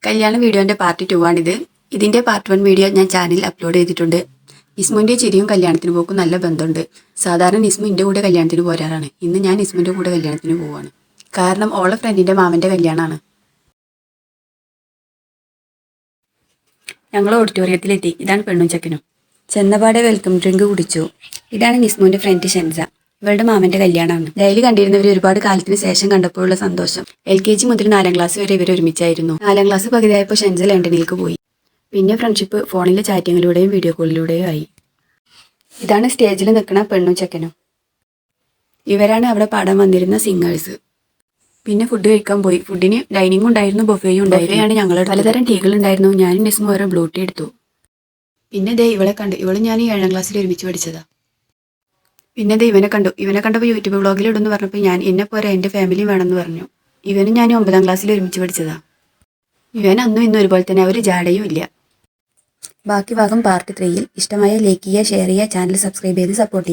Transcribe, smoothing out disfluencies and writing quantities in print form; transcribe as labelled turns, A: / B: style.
A: കല്യാണ വീഡിയോന്റെ പാർട്ട് 2 ആണിത്. ഇതിന്റെ പാർട്ട് 1 വീഡിയോ ഞാൻ ചാനലിൽ അപ്ലോഡ് ചെയ്തിട്ടുണ്ട്. നിസ്മുവിന്റെ ചിരിയും കല്യാണത്തിന് പോക്കും നല്ല ബന്ധമുണ്ട്. സാധാരണ നിസ്മു എൻ്റെ കൂടെ കല്യാണത്തിന് പോരാറാണ്. ഇന്ന് ഞാൻ നിസ്മുവിന്റെ കൂടെ കല്യാണത്തിന് പോവാണ്. കാരണം ഓളെ ഫ്രണ്ടിന്റെ മാമന്റെ കല്യാണമാണ്. ഞങ്ങൾ ഓഡിറ്റോറിയത്തിലെത്തി. ഇതാണ് പെണ്ണും ചെക്കനും. ചെന്നപാടെ വെൽക്കം ഡ്രിങ്ക് കുടിച്ചു. ഇതാണ് നിസ്മുവിന്റെ ഫ്രണ്ട് ഷെൻസ. ഇവളുടെ മാമന്റെ കല്യാണമാണ്. ഡെയിലി കണ്ടിരുന്നവർ ഒരുപാട് കാലത്തിന് ശേഷം കണ്ടപ്പോഴുള്ള സന്തോഷം. LKG മുതൽ 4ാം ക്ലാസ് വരെ ഇവർ ഒരുമിച്ചായിരുന്നു. 4ാം ക്ലാസ് പകുതിയായപ്പോൾ ഷെൻസ ലണ്ടനിലേക്ക് പോയി. പിന്നെ ഫ്രണ്ട്ഷിപ്പ് ഫോണിലെ ചാറ്റിങ്ങിലൂടെയും വീഡിയോ കോളിലൂടെയും ആയി. ഇതാണ് സ്റ്റേജിൽ നിൽക്കുന്ന പെണ്ണും ചെക്കനും. ഇവരാണ് അവിടെ പാടാൻ വന്നിരുന്ന സിംഗേഴ്സ്. പിന്നെ ഫുഡ് കഴിക്കാൻ പോയി. ഫുഡിന് ഡൈനിങ്ങും ഉണ്ടായിരുന്നു, ബൊഫേയും ഉണ്ടായിരുന്നു. ഞങ്ങൾ പലതരം ടീകൾ ഉണ്ടായിരുന്നു. ഞാനും നിസ്മു ഓരോ ബ്ലൂ ടീ എടുത്തു. പിന്നെ ദേ ഇവളെ കണ്ടു. ഇവളും ഞാൻ 7ാം ക്ലാസ്സിൽ ഒരുമിച്ച് പഠിച്ചതാ. പിന്നെ ദേ ഇവനെ കണ്ടപ്പോൾ യൂട്യൂബ് വ്ളോഗിൽ ഇടുന്നു പറഞ്ഞപ്പോൾ ഞാൻ എന്നെ പോലെ എൻ്റെ ഫാമിലിയും വേണമെന്ന് പറഞ്ഞു. ഇവനും ഞാൻ 9ാം ക്ലാസ്സിൽ ഒരുമിച്ച് പഠിച്ചതാ. ഇവൻ അന്നും ഇന്നും ഒരുപോലെ തന്നെ, ഒരു ജാടയും ഇല്ല. ബാക്കി ഭാഗം പാർട്ട് 3യിൽ. ഇഷ്ടമായ ലൈക്ക് ചെയ്യുക, ഷെയർ ചെയ്യുക, ചാനൽ സബ്സ്ക്രൈബ് ചെയ്ത് സപ്പോർട്ട് ചെയ്യുക.